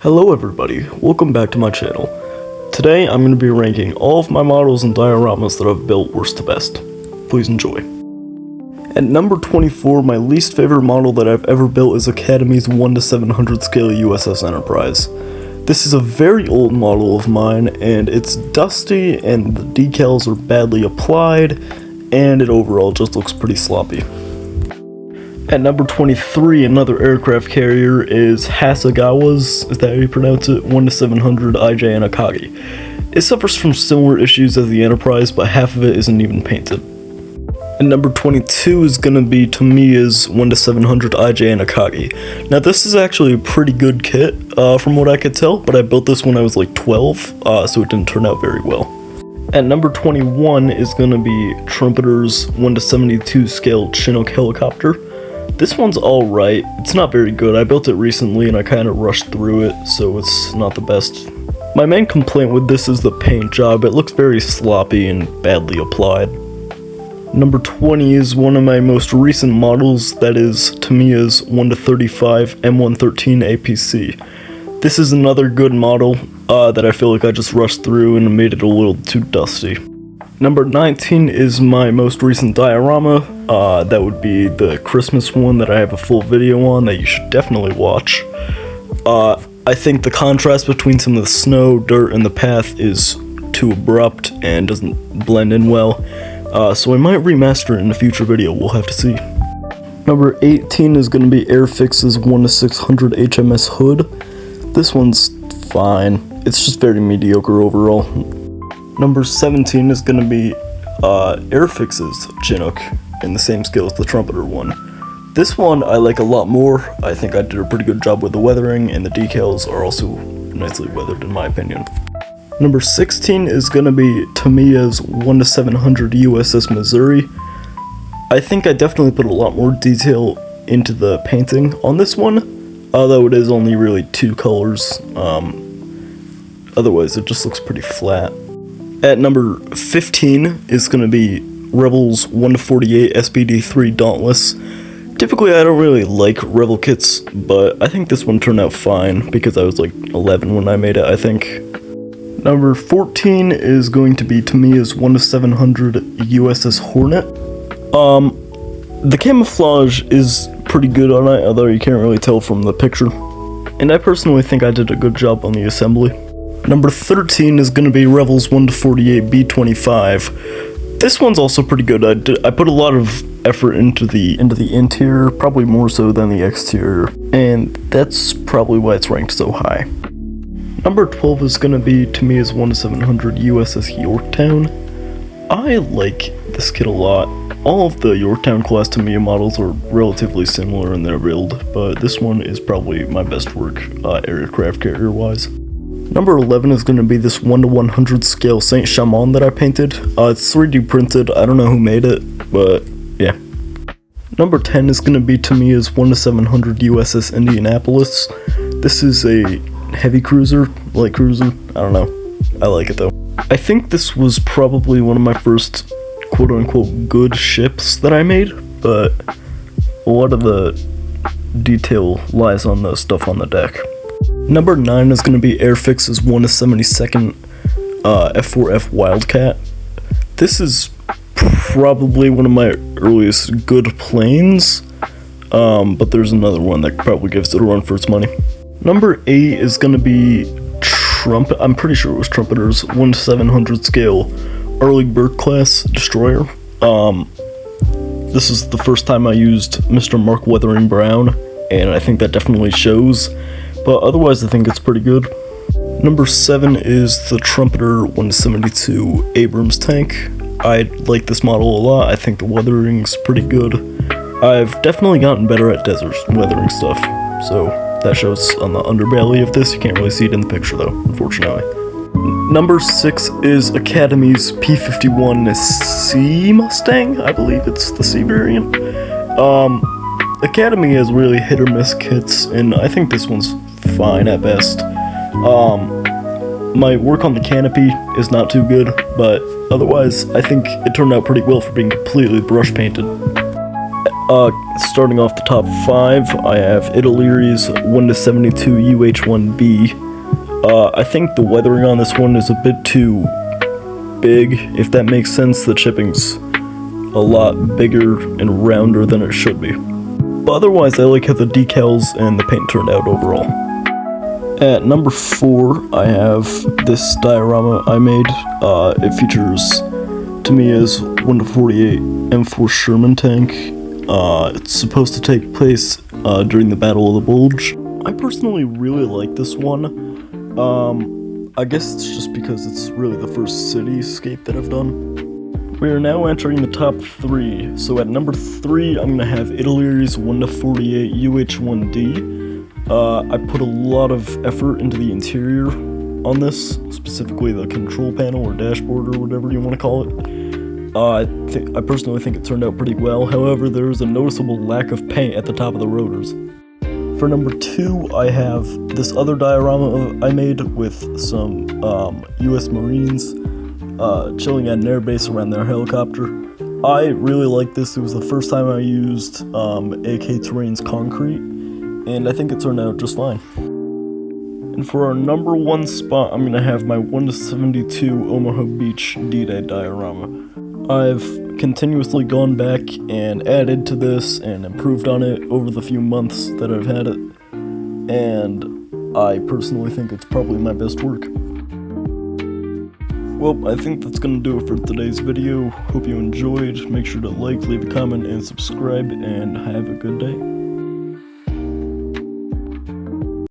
Hello everybody, welcome back to my channel. Today I'm going to be ranking all of my models and dioramas that I've built worst to best. Please enjoy. At number 24, my least favorite model that I've ever built is Academy's 1:700 scale USS Enterprise. This is a very old model of mine, and it's dusty, and the decals are badly applied, and it overall just looks pretty sloppy. At number 23, another aircraft carrier is Hasegawa's, is that how you pronounce it, 1:700 IJ Akagi. It suffers from similar issues as the Enterprise, but half of it isn't even painted. At number 22 is going to be Tamiya's 1:700 IJ Akagi. Now this is actually a pretty good kit, from what I could tell, but I built this when I was like 12, so it didn't turn out very well. At number 21 is going to be Trumpeter's 1:72 scale Chinook helicopter. This one's alright, it's not very good. I built it recently and I kinda rushed through it, so it's not the best. My main complaint with this is the paint job. It looks very sloppy and badly applied. Number 20 is one of my most recent models, that is Tamiya's 1:35 M113 APC. This is another good model that I feel like I just rushed through and made it a little too dusty. Number 19 is my most recent diorama. That would be the Christmas one that I have a full video on that you should definitely watch. I think the contrast between some of the snow, dirt, and the path is too abrupt and doesn't blend in well. So I might remaster it in a future video, we'll have to see. Number 18 is going to be Airfix's 1:600 HMS Hood. This one's fine, it's just very mediocre overall. Number 17 is going to be Airfix's Chinook, in the same scale as the Trumpeter one. This one I like a lot more. I think I did a pretty good job with the weathering, and the decals are also nicely weathered in my opinion. Number 16 is going to be Tamiya's 1:700 USS Missouri. I think I definitely put a lot more detail into the painting on this one, although it is only really two colors. Otherwise it just looks pretty flat. At number 15 is going to be Rebel's 1:48 SPD-3 Dauntless. Typically I don't really like Rebel kits, but I think this one turned out fine because I was like 11 when I made it, I think. Number 14 is going to be Tamiya's 1:700 USS Hornet. The camouflage is pretty good on it, although you can't really tell from the picture. And I personally think I did a good job on the assembly. Number 13 is going to be Rebel's 1:48 B-25. This one's also pretty good. I put a lot of effort into the interior, probably more so than the exterior, and that's probably why it's ranked so high. Number 12 is going to be Tamiya's 1:700 USS Yorktown. I like this kit a lot. All of the Yorktown class Tamiya models are relatively similar in their build, but this one is probably my best work aircraft carrier wise. Number 11 is going to be this 1:100 scale Saint Chamond that I painted. It's 3D printed, I don't know who made it, but yeah. Number 10 is going to be Tamiya's 1:700 USS Indianapolis. This is a heavy cruiser, light cruiser, I don't know. I like it though. I think this was probably one of my first quote-unquote good ships that I made, but a lot of the detail lies on the stuff on the deck. Number 9 is going to be Airfix's 1:72nd F4F Wildcat. This is probably one of my earliest good planes, but there's another one that probably gives it a run for its money. Number 8 is going to be I'm pretty sure it was Trumpeter's 1:700 scale Arleigh Burke class destroyer. This is the first time I used Mr. Mark Weathering Brown, and I think that definitely shows. But otherwise I think it's pretty good. Number 7 is the Trumpeter 1:72 Abrams tank. I like this model a lot. I think the weathering's pretty good. I've definitely gotten better at desert weathering stuff, so that shows on the underbelly of this. You can't really see it in the picture though, unfortunately. Number 6 is Academy's P-51 C Mustang. I believe it's the C variant. Academy has really hit or miss kits, and I think this one's fine at best. My work on the canopy is not too good, but otherwise I think it turned out pretty well for being completely brush painted. Starting off the top 5, I have Italy's 1-72 UH-1B. I think the weathering on this one is a bit too big, if that makes sense. The chipping's a lot bigger and rounder than it should be. But otherwise, I like how the decals and the paint turned out overall. At number 4, I have this diorama I made. It features, to me, as 1-48 M4 Sherman tank. It's supposed to take place during the Battle of the Bulge. I personally really like this one. I guess it's just because it's really the first cityscape that I've done. We are now entering the top 3. So at number 3, I'm gonna have Italy's 1-48 UH-1D. I put a lot of effort into the interior on this, specifically the control panel or dashboard or whatever you want to call it. I personally think it turned out pretty well. However, there is a noticeable lack of paint at the top of the rotors. For number 2, I have this other diorama I made with some US Marines chilling at an airbase around their helicopter. I really like this. It was the first time I used AK Terrain's concrete, and I think it turned out just fine. And for our number 1 spot, I'm gonna have my 1-72 Omaha Beach D-Day diorama. I've continuously gone back and added to this and improved on it over the few months that I've had it, and I personally think it's probably my best work. Well, I think that's gonna do it for today's video. Hope you enjoyed. Make sure to like, leave a comment, and subscribe, and have a good day.